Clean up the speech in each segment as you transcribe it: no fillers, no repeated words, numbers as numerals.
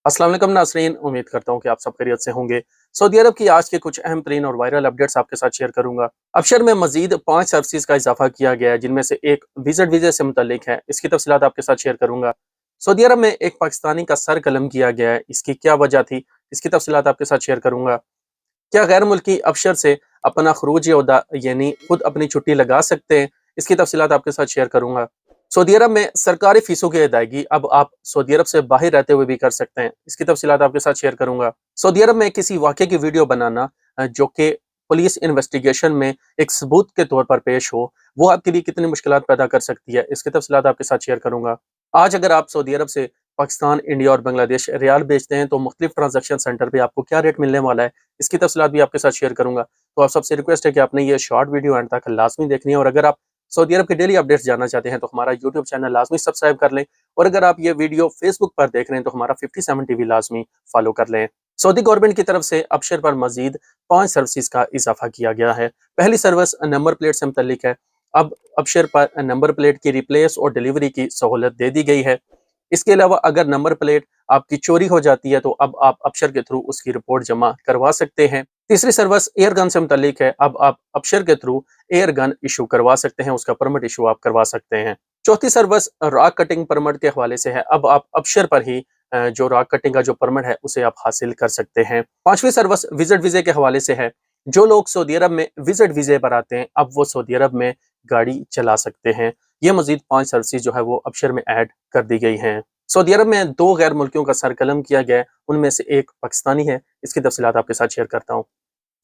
अस्सलाम वालेकुम नाज़रीन, उम्मीद करता हूँ कि आप सब खैरियत से होंगे। सऊदी अरब की आज के कुछ अहम तरीन और वायरल अपडेट्स आपके साथ शेयर करूंगा। अबशर में मजीद 5 सर्विसेज का इजाफा किया गया है, जिनमें से एक विजिट वीज़े से मुतल्लिक है। इसकी तफसीलात आपके साथ शेयर करूंगा। सऊदी अरब में एक पाकिस्तानी का सर कलम किया गया है, इसकी क्या वजह थी, इसकी तफसीलात आपके साथ शेयर करूंगा। क्या गैर मुल्की अबशर से अपना खरूज ओहदा यानी खुद अपनी छुट्टी लगा सकते हैं, इसकी तफसीलात आपके साथ शेयर करूंगा। सऊदी अरब में सरकारी फीसों की अदायगी अब आप सऊदी अरब से बाहर रहते हुए भी कर सकते हैं, इसकी तफसीलात आपके साथ शेयर करूंगा। सऊदी अरब में किसी वाक़े की वीडियो बनाना जो कि पुलिस इन्वेस्टिगेशन में एक सबूत के तौर पर पेश हो, वो आपके लिए कितनी मुश्किलात पैदा कर सकती है, इसकी तफसीलात आपके साथ शेयर करूंगा। आज अगर आप सऊदी अरब से पाकिस्तान, इंडिया और बांग्लादेश रियाल बेचते हैं तो मुख्तलिफ ट्रांजैक्शन सेंटर पे आपको क्या रेट मिलने वाला है, इसकी तफसीलात भी आपके साथ शेयर करूंगा। तो आप सबसे रिक्वेस्ट है कि आपने ये शॉर्ट वीडियो एंड तक लाजमी देखनी है, और अगर आप सऊदी अरब के डेली अपडेट्स जानना चाहते हैं तो हमारा यूट्यूब चैनल लाजमी सब्सक्राइब कर लें, और अगर आप ये वीडियो फेसबुक पर देख रहे हैं तो हमारा 57 टीवी लाजमी फॉलो कर लें। सऊदी गवर्नमेंट की तरफ से अबशर पर मजीद 5 सर्विसेज का इजाफा किया गया है। पहली सर्विस नंबर प्लेट से मुतल्लिक है। अब अबशर पर नंबर प्लेट की रिप्लेस और डिलीवरी की सहूलत दे दी गई है। इसके अलावा अगर नंबर प्लेट आपकी चोरी हो जाती है तो अब आप अबशर के थ्रू उसकी रिपोर्ट जमा करवा सकते हैं। तीसरी सर्विस एयर गन से मुतल्लिक है। अब आप अबशर के थ्रू एयर गन इशू करवा सकते हैं, उसका परमिट इशू आप करवा सकते हैं। चौथी सर्विस रॉक कटिंग परमिट के हवाले से है। अब आप अबशर पर ही जो रॉक कटिंग का जो परमिट है उसे आप हासिल कर सकते हैं। पांचवी सर्विस विजिट वीजे के हवाले से है। जो लोग सऊदी अरब में विजिट वीजे पर आते हैं अब वो सऊदी अरब में गाड़ी चला सकते हैं। ये मजीद 5 सर्विसेज जो है वो अबशर में ऐड कर दी गई हैं। सऊदी अरब में 2 गैर मुल्कियों का सर कलम किया गया है, उनमें से एक पाकिस्तानी है। इसकी तफसीलात आपके साथ शेयर करता हूँ।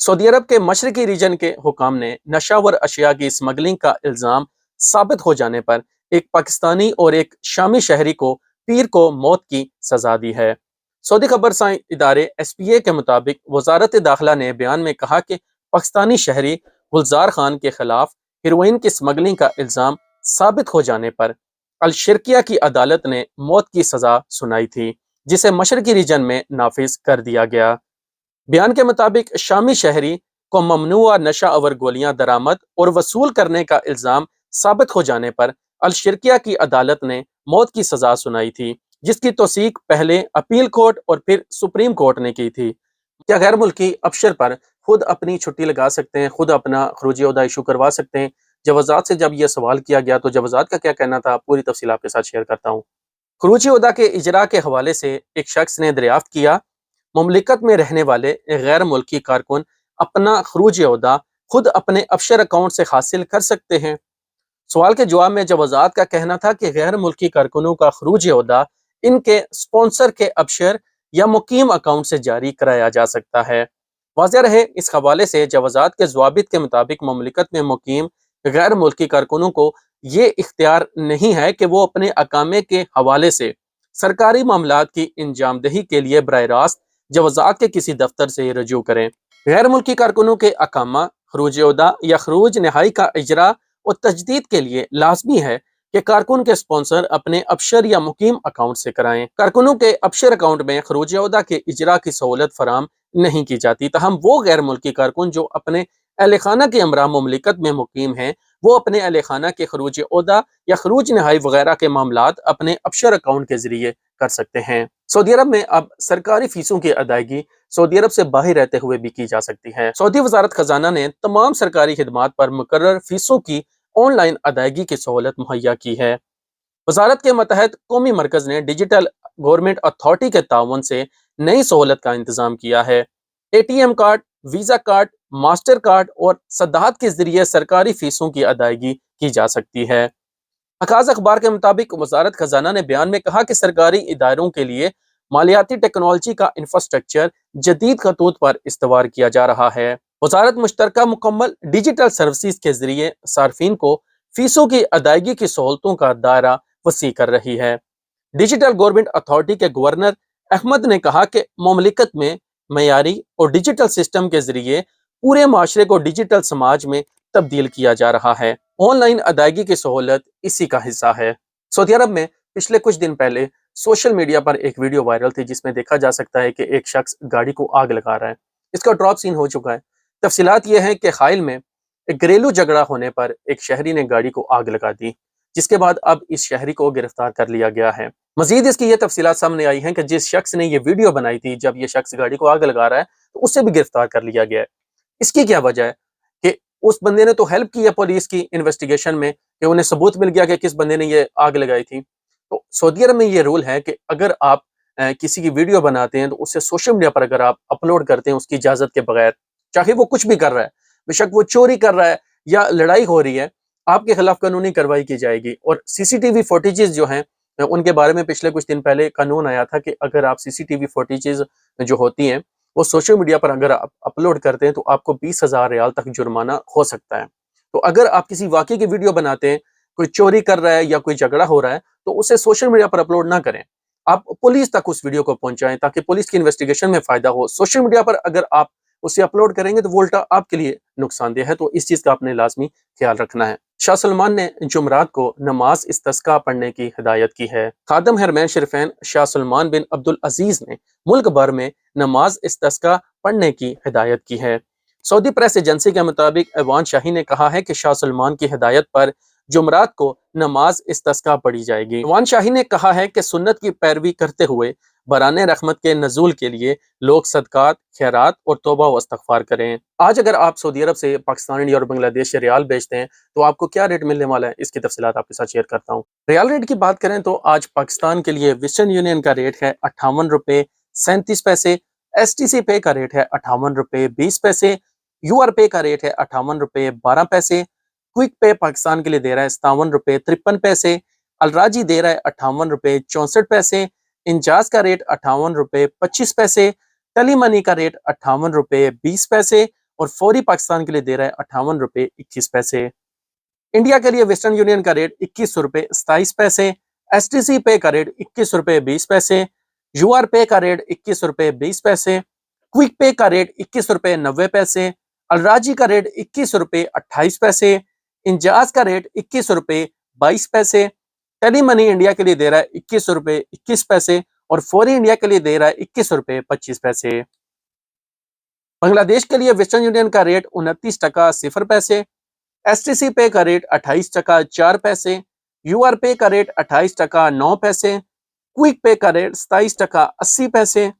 सऊदी अरब के मशरकी रीजन के हुकाम ने नशावर अशिया की स्मगलिंग का इल्जाम साबित हो जाने पर एक पाकिस्तानी और एक शामी शहरी को पीर को मौत की सजा दी है। सऊदी खबरसां इदारे SPA के मुताबिक वजारत दाखिला ने बयान में कहा कि पाकिस्तानी शहरी गुलजार खान के खिलाफ हेरोइन की स्मगलिंग का इल्जाम साबित हो जाने पर अल-शिरकिया की अदालत ने मौत की सजा सुनाई थी, जिसे मशरकी रीजन में नाफिज कर दिया गया। बयान के मुताबिक शामी शहरी को ममनुआ नशा अवर गोलियां दरामद और वसूल करने का इल्जाम साबित हो जाने पर अल-शिरकिया की अदालत ने मौत की सजा सुनाई थी, जिसकी तौसीक पहले अपील कोर्ट और फिर सुप्रीम कोर्ट ने की थी। क्या गैर मुल्की अबशर पर खुद अपनी छुट्टी लगा सकते हैं, खुद अपना खरूज ओहदा इशू करवा सकते हैं? जवाजात से जब यह सवाल किया गया तो जवाजात का क्या कहना था, पूरी तफसील आपके साथ शेयर करता हूँ। खरूज ओहदा के इजरा के हवाले से एक शख्स ने दरियाफ्त किया, मुमलिकत में रहने वाले गैर मुल्की कारकुन अपना खरूज ओहदा खुद अपने अबशर अकाउंट से हासिल कर सकते हैं। सवाल के जवाब में जवाजात का कहना था कि गैर मुल्की कारकुनों का खरूज ओहदा इनके स्पॉन्सर के अबशर या मुकीम अकाउंट से जारी कराया जा सकता है। वाज़ेह रहे, इस हवाले से जवाजात के ज़वाबित के मुताबिक मुमलिकत में मुकीम गैर मुल्की कारकुनों को ये इख्तियार नहीं है कि वो अपने अकामे के हवाले से सरकारी मामलात की इंजामदही के लिए बराह रास्त जवाजात के किसी दफ्तर से रजू करें। गैर मुल्की कारकुनों के अकामा, खरूज ओहदा या खरूज नहाई का इजरा और तजदीद के लिए लाजमी है कि कारकुन के स्पॉन्सर अपने अबशर या मुकीम अकाउंट से कराएं। कारकुनों के अबशर अकाउंट में खरूज ओहदा के इजरा की सहूलत फराम नहीं की जाती, तहम वो गैर मुल्की कारकुन जो अपने अहल खाना के हमरा मुमलिकत में मुकीम हैं, वो अपने अहल खाना के खरूज ओहदा या खरूज नहाई वगैरह के मामलात अपने अबशर अकाउंट के जरिए कर सकते हैं। सऊदी अरब में अब सरकारी फीसों की अदायगी सऊदी अरब से बाहर रहते हुए भी की जा सकती है। सऊदी वजारत खजाना ने तमाम सरकारी खिदमात पर मुकर्रर फीसों की ऑनलाइन अदायगी की सहूलत मुहैया की है। वजारत के मतहत कौमी मरकज ने डिजिटल गवर्नमेंट अथॉरिटी के ताउन से नई सहूलत का इंतजाम किया है। ATM card, visa card, master card और सदाहत के जरिए सरकारी फीसों की अदायगी की जा सकती है। अकाज अखबार के मुताबिक वजारत खजाना ने बयान में कहा कि सरकारी इदारों के लिए मालियाती टेक्नोलॉजी का इंफ्रास्ट्रक्चर जदीद खतूत पर इस्तवार किया जा रहा है। वजारत मुश्तरका मुकम्मल डिजिटल सर्विसेज के जरिए सार्फिन को फीसों की अदायगी की सहूलतों का दायरा वसी कर रही है। डिजिटल गवर्नमेंट अथॉरिटी के गवर्नर अहमद ने कहा कि मुमलिकत में मयारी और डिजिटल सिस्टम के जरिए पूरे माशरे को डिजिटल समाज में तब्दील किया जा रहा है। ऑनलाइन अदायगी की सहूलत इसी का हिस्सा है। सऊदी अरब में पिछले कुछ दिन पहले सोशल मीडिया पर एक वीडियो वायरल थी, जिसमें देखा जा सकता है कि एक शख्स गाड़ी को आग लगा रहा है। इसका ड्रॉप सीन हो चुका है। तफसीलात ये हैं कि खाइल में एक घरेलू झगड़ा होने पर एक शहरी ने गाड़ी को आग लगा दी, जिसके बाद अब इस शहरी को गिरफ्तार कर लिया गया है। मजीद इसकी ये तफसीलात सामने आई हैं कि जिस शख्स ने ये वीडियो बनाई थी, जब ये शख्स गाड़ी को आग लगा रहा है, तो उससे भी गिरफ्तार कर लिया गया है। इसकी क्या वजह है कि उस बंदे ने तो हेल्प की है पुलिस की इन्वेस्टिगेशन में, कि उन्हें सबूत मिल गया कि किस बंदे ने ये आग लगाई थी। तो सऊदी अरब में ये रूल है कि अगर आप किसी की वीडियो बनाते हैं तो उससे सोशल मीडिया पर अगर आप अपलोड करते हैं उसकी इजाजत के बगैर, चाहे वो कुछ भी कर रहा है, बेशक वो चोरी कर रहा है या लड़ाई हो रही है, आपके खिलाफ कानूनी कार्रवाई की जाएगी। और सीसीटीवी फुटेजेस जो हैं उनके बारे में पिछले कुछ दिन पहले कानून आया था कि अगर आप सीसीटीवी फुटेजेस जो होती हैं वो सोशल मीडिया पर अगर आप अपलोड करते हैं तो आपको 20,000 रियाल तक जुर्माना हो सकता है। तो अगर आप किसी वाकई की वीडियो बनाते हैं, कोई चोरी कर रहा है या कोई झगड़ा हो रहा है, तो उसे सोशल मीडिया पर अपलोड ना करें। आप पुलिस तक उस वीडियो को पहुंचाएं ताकि पुलिस की इन्वेस्टिगेशन में फायदा हो। सोशल मीडिया पर अगर आप उसे अपलोड करेंगे तो वो उल्टा आपके लिए नुकसानदेह है, तो इस चीज का आपने लाजमी ख्याल रखना है। शाह सलमान ने जुमरात को नमाज इस्तिस्का पढ़ने की हिदायत की है। खादम हरमैन शरीफैन शाह सलमान बिन अब्दुल अजीज ने मुल्क भर में नमाज इस्तिस्का पढ़ने की हिदायत की है। सऊदी प्रेस एजेंसी के मुताबिक ऐवान शाही ने कहा है कि शाह सलमान की हिदायत पर जुमरात को नमाज इस्तिस्का पढ़ी जाएगी। ऐवान शाही ने कहा है कि सुन्नत की पैरवी करते हुए बराने रहमत के नजूल के लिए लोग सदकात, खैरात और तौबा व इस्तगफार करें। आज अगर आप सऊदी अरब से पाकिस्तान और बांग्लादेश से रियाल बेचते हैं तो आपको क्या रेट मिलने वाला है, इसकी तफसीलात आपके साथ शेयर करता हूँ। रियाल रेट की बात करें तो आज पाकिस्तान के लिए वेस्टर्न यूनियन का रेट है 58 रुपए 37 पैसे, STC पे का रेट है 58 रुपए 20 पैसे, UR पे का रेट है 58 रुपए 12 पैसे, क्विक पे पाकिस्तान के लिए दे रहा है 57 रुपए 53 पैसे, अलराजी दे रहा है 58 रुपए 64 पैसे, इंजाज का रेट 58 रुपए 25 पैसे, टली मनी का रेट 58 रुपए 20 पैसे और फौरी पाकिस्तान के लिए दे रहा है 58 रुपए 21 पैसे। इंडिया के लिए वेस्टर्न यूनियन का रेट 21 रुपए 27 पैसे, STC पे का रेट 21 रुपए 20 पैसे, UR पे का रेट 21 रुपए 20 पैसे, क्विक पे का रेट 21 रुपए 90 पैसे, अलराजी का रेट 21 रुपए 28 पैसे, इंजाज का रेट 21 रुपए 22 पैसे, टेली मनी इंडिया के लिए दे रहा है 21 रुपए 21 पैसे और फौरी इंडिया के लिए दे रहा है 21 रुपए 25 पैसे। बांग्लादेश के लिए वेस्टर्न यूनियन का रेट 29 टका 0 पैसे, STC पे का रेट 28 टका 4 पैसे, UR पे का रेट 28 टका 9 पैसे, क्विक पे का रेट 27 टका 80 पैसे,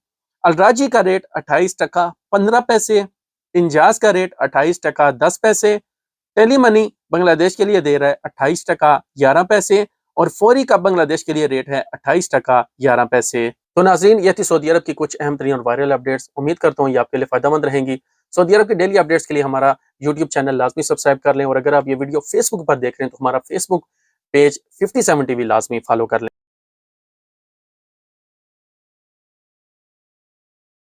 अलराजी का रेट 28 टका 15 पैसे, इंजाज का रेट 28 टका 10 पैसे, टेली मनी बांग्लादेश के लिए दे रहा है 28 टका 11 पैसे और फौरी का बांग्लादेश के लिए रेट है 28 टका 11 पैसे। तो नाज़रीन, ये थी सऊदी अरब की कुछ अहम तरीन और वायरल अपडेट्स। उम्मीद करता हूँ ये आपके लिए फायदेमंद रहेंगी। सऊदी अरब के डेली अपडेट्स के लिए हमारा यूट्यूब चैनल लाजमी सब्सक्राइब कर लें और अगर आप ये वीडियो फेसबुक पर देख रहे हैं तो हमारा फेसबुक पेज 57 TV लाजमी फॉलो कर लें।